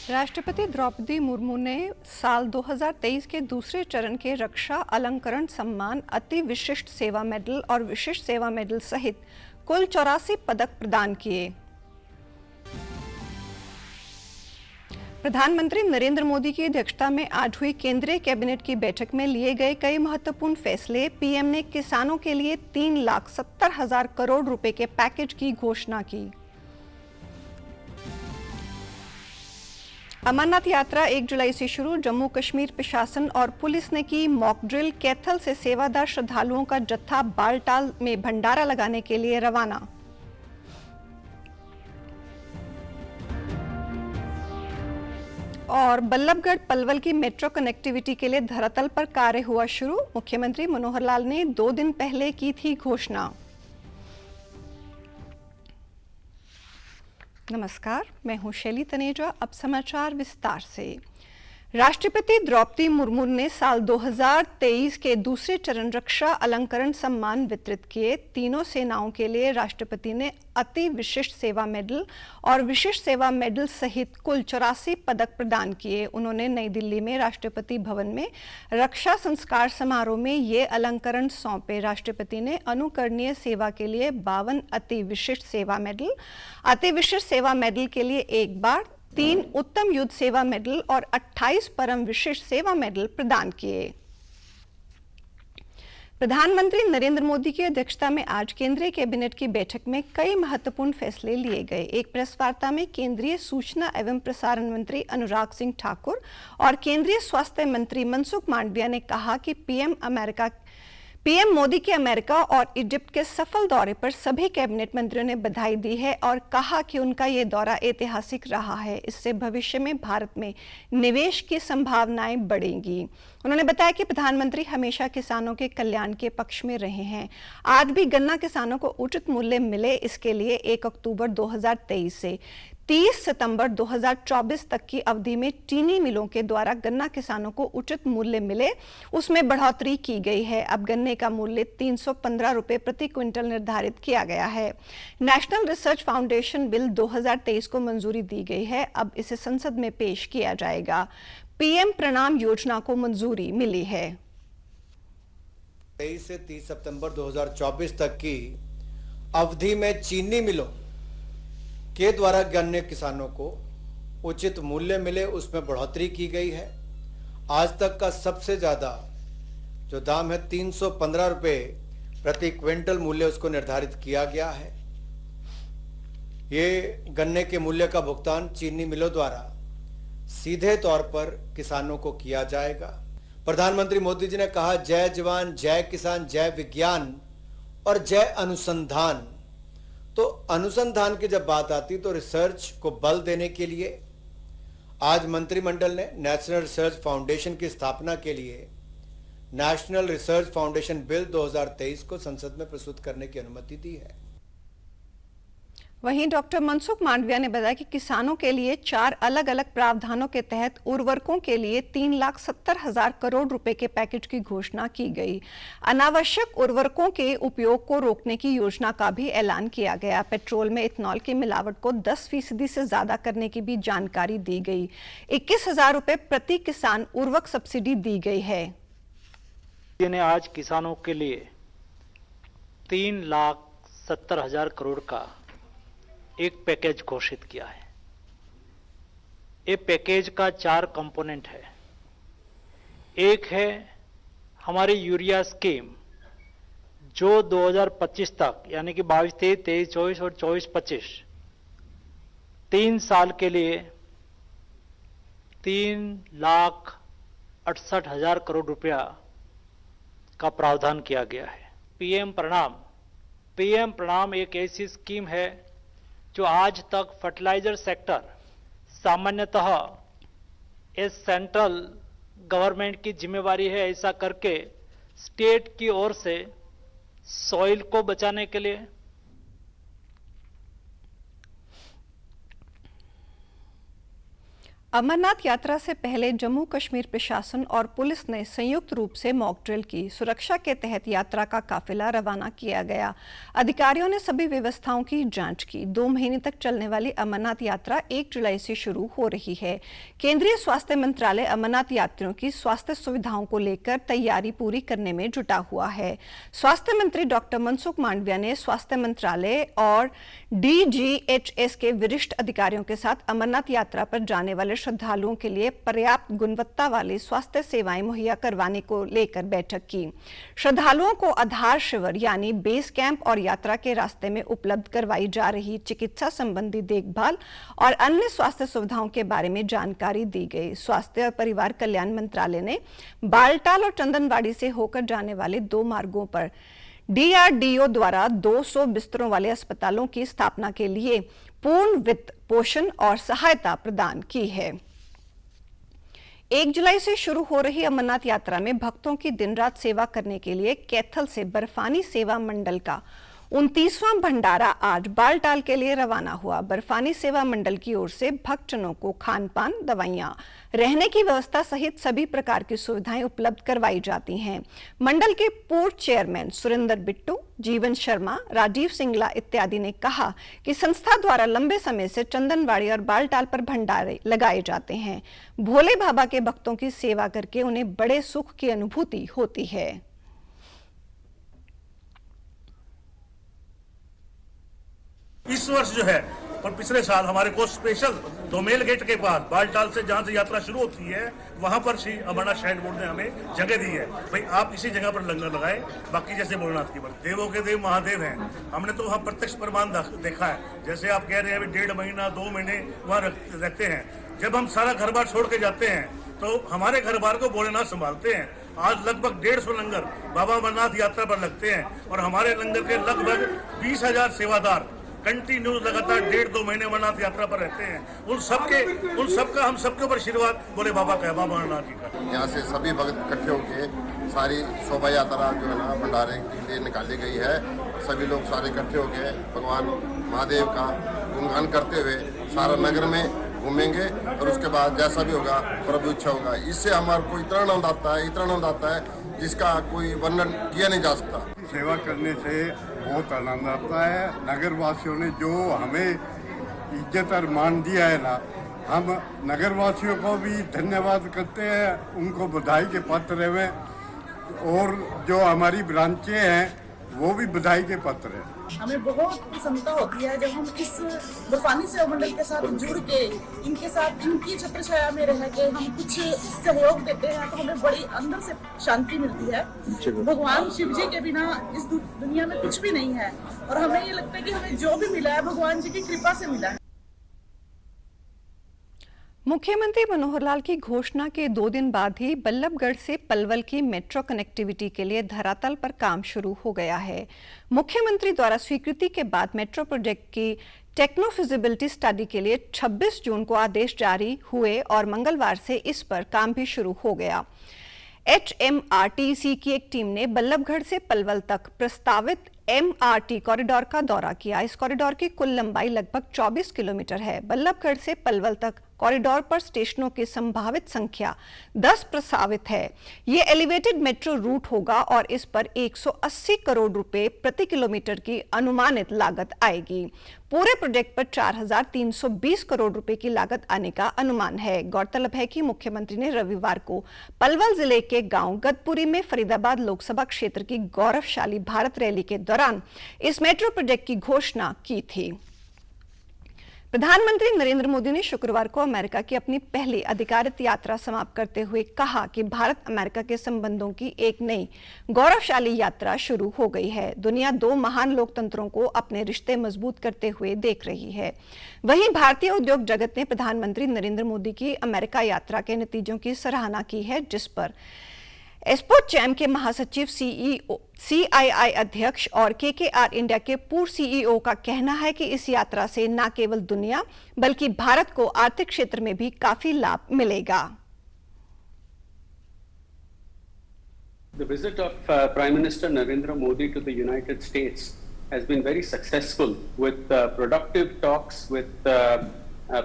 राष्ट्रपति द्रौपदी मुर्मू ने साल 2023 के दूसरे चरण के रक्षा अलंकरण सम्मान, अति विशिष्ट सेवा मेडल और विशिष्ट सेवा मेडल सहित कुल 84 पदक प्रदान किए। प्रधानमंत्री नरेंद्र मोदी की अध्यक्षता में आज हुई केंद्रीय कैबिनेट की बैठक में लिए गए कई महत्वपूर्ण फैसले। पीएम ने किसानों के लिए 3,70,000 करोड़ रुपए के पैकेज की घोषणा की। अमरनाथ यात्रा 1 जुलाई से शुरू, जम्मू कश्मीर प्रशासन और पुलिस ने की मॉक ड्रिल। कैथल से सेवादार श्रद्धालुओं का जत्था बालटाल में भंडारा लगाने के लिए रवाना। और बल्लभगढ़ पलवल की मेट्रो कनेक्टिविटी के लिए धरातल पर कार्य हुआ शुरू। मुख्यमंत्री मनोहर लाल ने 2 दिन पहले की थी घोषणा। नमस्कार, मैं हूं शैली तनेजा। अब समाचार विस्तार से। राष्ट्रपति द्रौपदी मुर्मू ने साल 2023 के दूसरे चरण रक्षा अलंकरण सम्मान वितरित किए। तीनों सेनाओं के लिए राष्ट्रपति ने अति विशिष्ट सेवा मेडल और विशिष्ट सेवा मेडल सहित कुल 84 पदक प्रदान किए। उन्होंने नई दिल्ली में राष्ट्रपति भवन में रक्षा संस्कार समारोह में ये अलंकरण सौंपे। राष्ट्रपति ने अनुकरणीय सेवा के लिए 52 अति विशिष्ट सेवा मेडल, अति विशिष्ट सेवा मेडल के लिए 1 बार, 3 उत्तम युद्ध सेवा मेडल और 28 परम विशिष्ट सेवा मेडल प्रदान किए। प्रधानमंत्री नरेंद्र मोदी की अध्यक्षता में आज केंद्रीय कैबिनेट की बैठक में कई महत्वपूर्ण फैसले लिए गए। एक प्रेस वार्ता में केंद्रीय सूचना एवं प्रसारण मंत्री अनुराग सिंह ठाकुर और केंद्रीय स्वास्थ्य मंत्री मनसुख मांडविया ने कहा कि पीएम मोदी के अमेरिका और इजिप्ट के सफल दौरे पर सभी कैबिनेट मंत्रियों ने बधाई दी है और कहा कि उनका ये दौरा ऐतिहासिक रहा है। इससे भविष्य में भारत में निवेश की संभावनाएं बढ़ेंगी। उन्होंने बताया कि प्रधानमंत्री हमेशा किसानों के कल्याण के पक्ष में रहे हैं। आज भी गन्ना किसानों को उचित मूल्य मिले, इसके लिए 1 अक्टूबर 2023 से 30 सितंबर 2024 तक की अवधि में चीनी मिलों के द्वारा गन्ना किसानों को उचित मूल्य मिले, उसमें बढ़ोतरी की गई है। अब गन्ने का मूल्य 315 रुपए प्रति क्विंटल निर्धारित किया गया है। नेशनल रिसर्च फाउंडेशन बिल 2023 को मंजूरी दी गई है। अब इसे संसद में पेश किया जाएगा। पीएम प्रणाम योजना को मंजूरी मिली है। 23 से 30 सितंबर 2024 तक की अवधि में चीनी मिलों के द्वारा गन्ने किसानों को उचित मूल्य मिले, उसमें बढ़ोतरी की गई है। आज तक का सबसे ज़्यादा जो दाम है 315 रुपये प्रति क्विंटल मूल्य उसको निर्धारित किया गया है। ये गन्ने के मूल्य का भुगतान चीनी मिलों द्वारा सीधे तौर पर किसानों को किया जाएगा। प्रधानमंत्री मोदी जी ने कहा, जय जवान, जय किसान, जय विज्ञान और जय अनुसंधान। तो अनुसंधान की जब बात आती तो रिसर्च को बल देने के लिए आज मंत्रिमंडल ने नेशनल रिसर्च फाउंडेशन की स्थापना के लिए नेशनल रिसर्च फाउंडेशन बिल 2023 को संसद में प्रस्तुत करने की अनुमति दी है। वहीं डॉक्टर मनसुख मांडविया ने बताया कि किसानों के लिए 4 अलग अलग प्रावधानों के तहत उर्वरकों के लिए 3,70,000 करोड़ रुपए के पैकेज की घोषणा की गई। अनावश्यक उर्वरकों के उपयोग को रोकने की योजना का भी ऐलान किया गया। पेट्रोल में इथेनॉल की मिलावट को 10% से ज्यादा करने की भी जानकारी दी गई। 21,000 रुपए प्रति किसान उर्वरक सब्सिडी दी गई है। ने आज किसानों के लिए 3,70,000 करोड़ का एक पैकेज घोषित किया है। ये पैकेज का 4 कंपोनेंट है। एक है हमारी यूरिया स्कीम, जो 2025 तक यानी कि 22-23, 23-24 और 24-25 3 साल के लिए 3,68,000 करोड़ रुपया का प्रावधान किया गया है। पीएम प्रणाम एक ऐसी स्कीम है जो आज तक फर्टिलाइजर सेक्टर सामान्यतः ये सेंट्रल गवर्नमेंट की जिम्मेवारी है, ऐसा करके स्टेट की ओर से सॉइल को बचाने के लिए, 1 अमरनाथ यात्रा से पहले जम्मू कश्मीर प्रशासन और पुलिस ने संयुक्त रूप से मॉक ड्रिल की। सुरक्षा के तहत यात्रा का काफिला रवाना किया गया। अधिकारियों ने सभी व्यवस्थाओं की जांच की। 2 महीने तक चलने वाली अमरनाथ यात्रा 1 जुलाई से शुरू हो रही है। केंद्रीय स्वास्थ्य मंत्रालय अमरनाथ यात्रियों की स्वास्थ्य सुविधाओं को लेकर तैयारी पूरी करने में जुटा हुआ है। स्वास्थ्य मंत्री डॉक्टर मनसुख मांडविया ने स्वास्थ्य मंत्रालय और DGHS के वरिष्ठ अधिकारियों के साथ अमरनाथ यात्रा पर जाने वाले श्रद्धालुओं के लिए पर्याप्त गुणवत्ता वाली स्वास्थ्य सेवाएं मुहैया करवाने को लेकर बैठक की। श्रद्धालुओं को आधार शिविर यानी बेस कैंप और यात्रा के रास्ते में उपलब्ध करवाई जा रही चिकित्सा संबंधी देखभाल और अन्य स्वास्थ्य सुविधाओं के बारे में जानकारी दी गई। स्वास्थ्य और परिवार कल्याण मंत्रालय ने बालटाल और चंदनवाड़ी से होकर जाने वाले 2 मार्गों पर DRDO द्वारा 200 बिस्तरों वाले अस्पतालों की स्थापना के लिए पूर्ण वित्त पोषण और सहायता प्रदान की है। 1 जुलाई से शुरू हो रही अमरनाथ यात्रा में भक्तों की दिन रात सेवा करने के लिए कैथल से बर्फानी सेवा मंडल का 29वां भंडारा आज बालटाल के लिए रवाना हुआ। बर्फानी सेवा मंडल की ओर से भक्तजनों को खान पान, दवाइयां, रहने की व्यवस्था सहित सभी प्रकार की सुविधाएं उपलब्ध करवाई जाती हैं। मंडल के पूर्व चेयरमैन सुरेंद्र बिट्टू, जीवन शर्मा, राजीव सिंगला इत्यादि ने कहा कि संस्था द्वारा लंबे समय से चंदनवाड़ी और बालटाल पर भंडारे लगाए जाते हैं। भोले बाबा के भक्तों की सेवा करके उन्हें बड़े सुख की अनुभूति होती है। इस वर्ष जो है और पिछले साल हमारे को स्पेशल दोमेल गेट के बाद बालटाल से जहां से यात्रा शुरू होती है वहां पर श्री अमरनाथ श्राइन बोर्ड ने हमें जगह दी है। भाई आप इसी जगह पर लंगर लगाए। बाकी जैसे भोलेनाथ की बात, देवों के देव महादेव हैं, हमने तो वहाँ प्रत्यक्ष प्रमाण देखा है। जैसे आप कह रहे हैं 1.5 महीना 2 महीने वहाँ रहते हैं। जब हम सारा घर बार छोड़ के जाते हैं तो हमारे घर बार को भोलेनाथ संभालते हैं। आज लगभग 150 लंगर बाबा अमरनाथ यात्रा पर लगते हैं और हमारे लंगर के लगभग 20,000 सेवादार कंटिन्यू लगातार 1.5-2 महीने अमरनाथ यात्रा पर रहते हैं। उन सबका हम सबके ऊपर आशीर्वाद बोले बाबा का है, बाबा अमरनाथ जी का। यहाँ से सभी भक्त इकट्ठे होके सारी शोभा यात्रा जो है ना भंडारे के लिए निकाली गई है। सभी लोग सारे इकट्ठे होके भगवान महादेव का गुणगान करते हुए सारा नगर में घूमेंगे और उसके बाद जैसा भी होगा प्रभु इच्छा होगा। इससे हमारे को इतना आनंद आता है जिसका कोई वर्णन किया नहीं जा सकता। सेवा करने से बहुत आनंद आता है। नगर वासियों ने जो हमें इज्जत और मान दिया है ना, हम नगर वासियों को भी धन्यवाद करते हैं, उनको बधाई के पात्र हैं और जो हमारी ब्रांचें हैं वो भी बधाई के पात्र हैं। हमें बहुत प्रसन्नता होती है जब हम इस बर्फानी सेवा मंडल के साथ जुड़ के इनके साथ इनकी छत्र छाया में रह के हम कुछ सहयोग देते हैं तो हमें बड़ी अंदर से शांति मिलती है। भगवान शिव जी के बिना इस दुनिया में कुछ भी नहीं है और हमें ये लगता है कि हमें जो भी मिला है भगवान जी की कृपा से मिला है। मुख्यमंत्री मनोहर लाल की घोषणा के 2 दिन बाद ही बल्लभगढ़ से पलवल की मेट्रो कनेक्टिविटी के लिए धरातल पर काम शुरू हो गया है। मुख्यमंत्री द्वारा स्वीकृति के बाद मेट्रो प्रोजेक्ट की टेक्नो फिजिबिलिटी स्टडी के लिए 26 जून को आदेश जारी हुए और मंगलवार से इस पर काम भी शुरू हो गया। HMRTC की एक टीम ने बल्लभगढ़ से पलवल तक प्रस्तावित MRT कॉरिडोर का दौरा किया। इस कॉरिडोर की कुल लंबाई लगभग 24 किलोमीटर है। बल्लभगढ़ से पलवल तक कॉरिडोर पर स्टेशनों की संभावित संख्या 10 प्रस्तावित है। ये एलिवेटेड मेट्रो रूट होगा और इस पर 180 करोड़ रुपए प्रति किलोमीटर की अनुमानित लागत आएगी। पूरे प्रोजेक्ट पर 4,320 करोड़ रुपए की लागत आने का अनुमान है। गौरतलब है कि मुख्यमंत्री ने रविवार को पलवल जिले के गांव गदपुरी में फरीदाबाद लोकसभा क्षेत्र की गौरवशाली भारत रैली के दौरान इस मेट्रो प्रोजेक्ट की घोषणा की थी। प्रधानमंत्री नरेंद्र मोदी ने शुक्रवार को अमेरिका की अपनी पहली अधिकारित यात्रा समाप्त करते हुए कहा कि भारत अमेरिका के संबंधों की एक नई गौरवशाली यात्रा शुरू हो गई है। दुनिया 2 महान लोकतंत्रों को अपने रिश्ते मजबूत करते हुए देख रही है। वहीं भारतीय उद्योग जगत ने प्रधानमंत्री नरेंद्र मोदी की अमेरिका यात्रा के नतीजों की सराहना की है, जिस पर एस्पोचैम के महासचिव CII अध्यक्ष और KKR इंडिया के पूर्व CEO का कहना है कि इस यात्रा से न केवल दुनिया बल्कि भारत को आर्थिक क्षेत्र में भी काफी लाभ मिलेगा। The visit of Prime Minister Narendra Modi to the United States has been very successful with productive talks with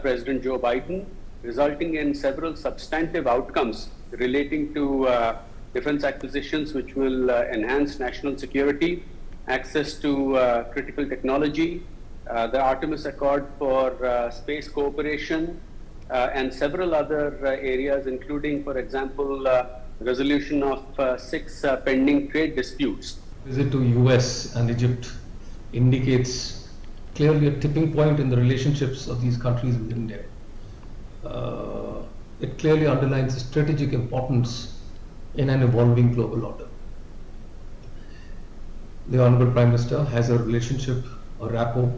President Joe Biden resulting in several substantive outcomes relating to defense acquisitions, which will enhance national security, access to critical technology, the Artemis Accord for space cooperation, and several other areas, including, for example, resolution of 6 pending trade disputes. Visit to US and Egypt indicates clearly a tipping point in the relationships of these countries with India. It clearly underlines the strategic importance in an evolving global order. The Honorable Prime Minister has a relationship, a rapport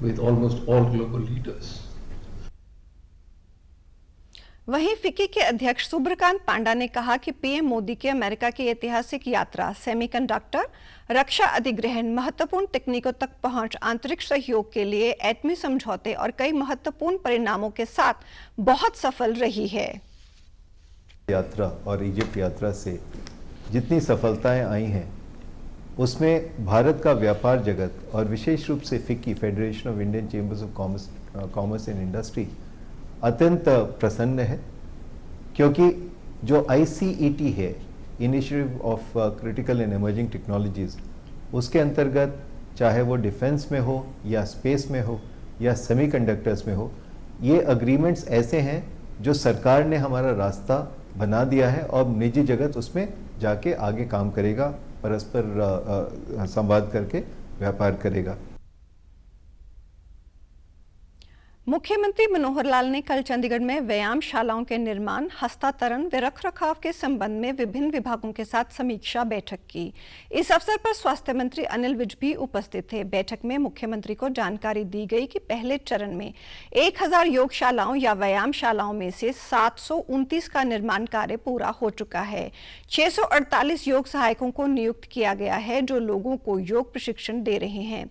with almost all global leaders. वहीं FICCI के अध्यक्ष सुब्रकांत पांडा ने कहा कि PM Modi की America की ऐतिहासिक यात्रा सेमीकंडक्टर, रक्षा अधिग्रहण, महत्वपूर्ण तकनीकों तक पहुंच, आंतरिक सहयोग के लिए एटमी समझौते और कई महत्वपूर्ण परिणामों के साथ बहुत सफल रही है। यात्रा और इजिप्ट यात्रा से जितनी सफलताएं आई हैं उसमें भारत का व्यापार जगत और विशेष रूप से FICCI federation of Indian chambers of commerce and industry अत्यंत प्रसन्न है, क्योंकि जो ICET है, initiative of critical and emerging technologies, उसके अंतर्गत चाहे वो डिफेंस में हो या स्पेस में हो या सेमीकंडक्टर्स में हो, ये अग्रीमेंट्स ऐसे हैं जो सरकार ने हमारा रास्ता बना दिया है और निजी जगत उसमें जाके आगे काम करेगा, परस्पर संवाद करके व्यापार करेगा। मुख्यमंत्री मनोहर लाल ने कल चंडीगढ़ में व्यायामशालाओं के निर्माण, हस्तांतरण व रखरखाव के संबंध में विभिन्न विभागों के साथ समीक्षा बैठक की। इस अवसर पर स्वास्थ्य मंत्री अनिल विज भी उपस्थित थे। बैठक में मुख्यमंत्री को जानकारी दी गई कि पहले चरण में 1000 योगशालाओं या व्यायामशालाओं में से 729 का निर्माण कार्य पूरा हो चुका है। 648 योग सहायकों को नियुक्त किया गया है जो लोगों को योग प्रशिक्षण दे रहे हैं।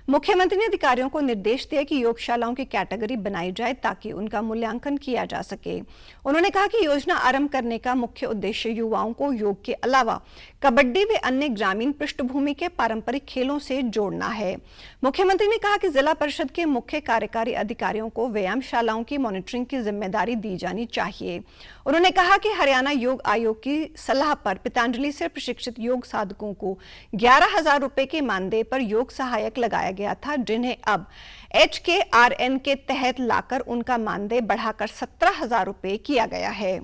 मुख्यमंत्री ने अधिकारियों को निर्देश दिया कि योगशालाओं की कैटेगरी बनाई जाए ताकि उनका मूल्यांकन किया जा सके। उन्होंने कहा कि योजना आरंभ करने का मुख्य उद्देश्य युवाओं को योग के अलावा कबड्डी व अन्य ग्रामीण पृष्ठभूमि के पारंपरिक खेलों से जोड़ना है। मुख्यमंत्री ने कहा कि जिला परिषद के मुख्य कार्यकारी अधिकारियों को व्यायामशालाओं की मॉनिटरिंग की जिम्मेदारी दी जानी चाहिए। उन्होंने कहा कि हरियाणा योग आयोग की सलाह पर पतंजलि से प्रशिक्षित योग साधकों को 11,000 रुपए के मानदेय पर योग सहायक लगाया गया था, जिन्हें अब HKRN के तहत लाकर उनका मानदेय बढ़ाकर 17,000 रुपए किया गया है।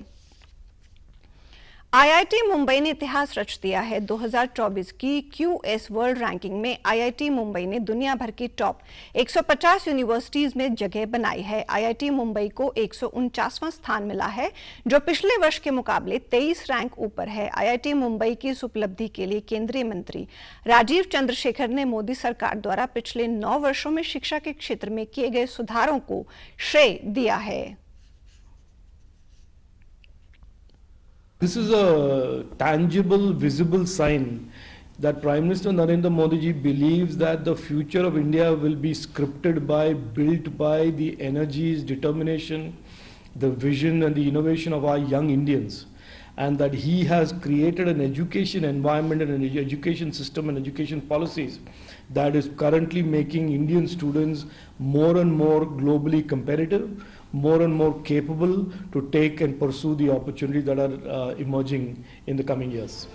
IIT मुंबई ने इतिहास रच दिया है। 2024 की QS वर्ल्ड रैंकिंग में IIT मुंबई ने दुनिया भर की टॉप 150 यूनिवर्सिटीज में जगह बनाई है। IIT मुंबई को 149वां स्थान मिला है, जो पिछले वर्ष के मुकाबले 23 रैंक ऊपर है। IIT मुंबई की इस उपलब्धि के लिए केंद्रीय मंत्री राजीव चंद्रशेखर ने मोदी सरकार द्वारा पिछले 9 वर्षों में शिक्षा के क्षेत्र में किए गए सुधारों को श्रेय दिया है। This is a tangible, visible sign that Prime Minister Narendra Modi ji believes that the future of India will be scripted by, built by the energies, determination, the vision and the innovation of our young Indians, and that he has created an education environment and an education system and education policies that is currently making Indian students more and more globally competitive, more and more capable to take and pursue the opportunities that are emerging in the coming years.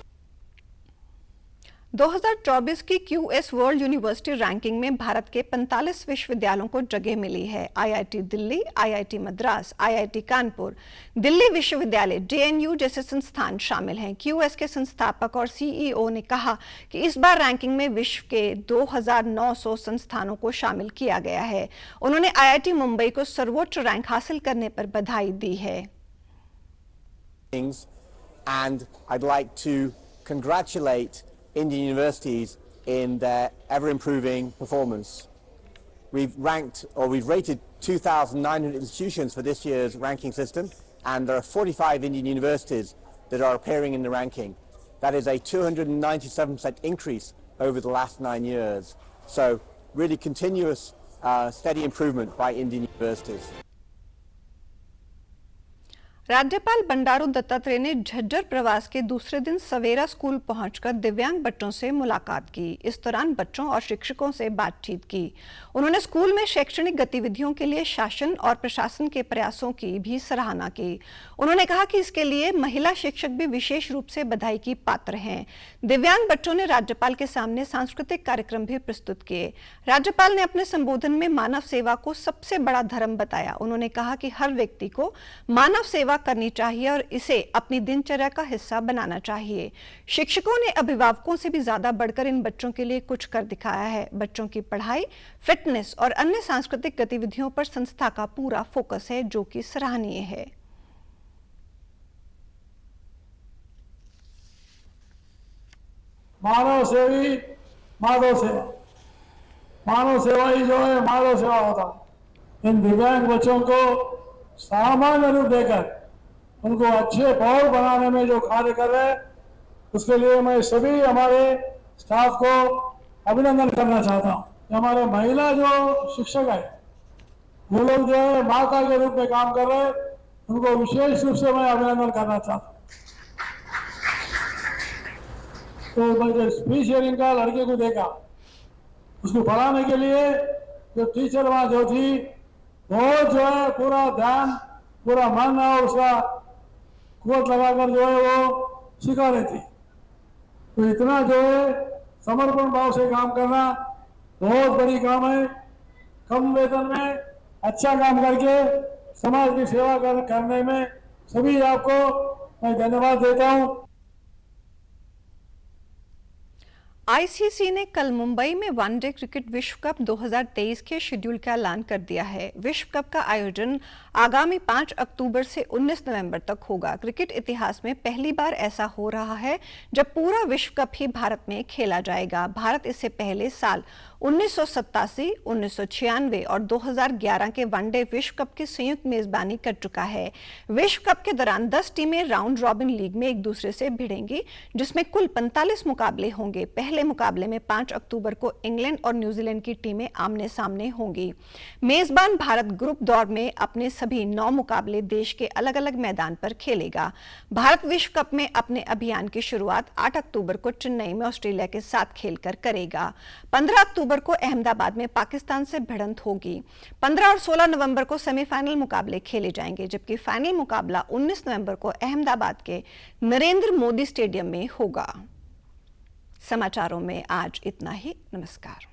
2024 की QS world university ranking में भारत के 45 विश्वविद्यालयों को जगह मिली है। IIT Delhi, IIT Madras, IIT Kanpur, Delhi विश्वविद्यालय, JNU जैसे संस्थान शामिल हैं। QS के संस्थापक और CEO ने कहा कि इस बार रैंकिंग में विश्व के 2900 संस्थानों को शामिल किया गया है। उन्होंने IIT मुंबई को सर्वोच्च रैंक हासिल करने पर बधाई दी है। And I'd like to congratulate Indian universities in their ever-improving performance. We've rated 2,900 institutions for this year's ranking system, and there are 45 Indian universities that are appearing in the ranking. That is a 297% increase over the last 9 years. So really continuous, steady improvement by Indian universities. राज्यपाल बंडारू दत्तात्रेय ने झज्जर प्रवास के दूसरे दिन सवेरा school पहुंचकर दिव्यांग बच्चों से मुलाकात की। इस दौरान बच्चों और शिक्षकों से बातचीत की। उन्होंने स्कूल में शैक्षणिक गतिविधियों के लिए शासन और प्रशासन के प्रयासों की भी सराहना की। उन्होंने कहा कि इसके लिए महिला शिक्षक भी विशेष रूप से बधाई की पात्र हैं। दिव्यांग बच्चों ने राज्यपाल के सामने सांस्कृतिक कार्यक्रम भी प्रस्तुत किए। राज्यपाल ने अपने संबोधन में मानव सेवा को सबसे बड़ा धर्म बताया। उन्होंने कहा कि हर व्यक्ति को मानव सेवा करनी चाहिए और इसे अपनी दिनचर्या का हिस्सा बनाना चाहिए। शिक्षकों ने अभिभावकों से भी ज्यादा बढ़कर इन बच्चों के लिए कुछ कर दिखाया है। बच्चों की पढ़ाई, फिटनेस और अन्य सांस्कृतिक गतिविधियों पर संस्था का पूरा फोकस है, जो कि सराहनीय है। मानव सेवी माधव सेवा, मानव सेवा ही जो है माधव सेवा होता है। इन दिव्यांग बच्चों को सामान्य रूप देकर उनको अच्छे पौर बनाने में जो कार्य कर रहे हैं, उसके लिए मैं सभी हमारे स्टाफ को अभिनंदन करना चाहता हूँ। हमारे महिला जो शिक्षक है, वो लोग जो है माता के रूप में काम कर रहे हैं, उनको विशेष रूप से मैं अभिनंदन करना चाहता हूँ। तो मैं जो स्पीच शेयरिंग का लड़के को देखा, उसको पढ़ाने के लिए जो टीचर वहाँ जो थी, वो जो है पूरा ध्यान, पूरा मन और उसका कुवत लगाकर जो है वो सिखा रही थी। तो इतना जो है समर्पण भाव से काम करना बहुत बड़ी काम है। कम वेतन में अच्छा काम करके समाज की सेवा करने में सभी आपको मैं धन्यवाद देता हूँ। आईसीसी ने कल मुंबई में वनडे क्रिकेट विश्व कप 2023 के शेड्यूल का ऐलान कर दिया है। विश्व कप का आयोजन आगामी 5 अक्टूबर से 19 नवंबर तक होगा। क्रिकेट इतिहास में पहली बार ऐसा हो रहा है जब पूरा विश्व कप ही भारत में खेला जाएगा। भारत इससे पहले साल 1987, 1996 और 2011 के वनडे विश्व कप की संयुक्त मेजबानी कर चुका है। विश्व कप के दौरान 10 टीमें राउंड रॉबिन लीग में एक दूसरे से भिड़ेंगी, जिसमें कुल 45 मुकाबले होंगे। पहले मुकाबले में 5 अक्टूबर को इंग्लैंड और न्यूजीलैंड की टीमें आमने सामने होंगी। मेजबान भारत ग्रुप दौर में अपने सभी 9 मुकाबले देश के अलग अलग मैदान पर खेलेगा। भारत विश्व कप में अपने अभियान की शुरुआत 8 अक्टूबर को चेन्नई में ऑस्ट्रेलिया के साथ खेलकर करेगा। 15 अक्टूबर को अहमदाबाद में पाकिस्तान से भिड़ंत होगी। 15 और 16 नवंबर को सेमीफाइनल मुकाबले खेले जाएंगे, जबकि फाइनल मुकाबला 19 नवंबर को अहमदाबाद के नरेंद्र मोदी स्टेडियम में होगा। समाचारों में आज इतना ही। नमस्कार।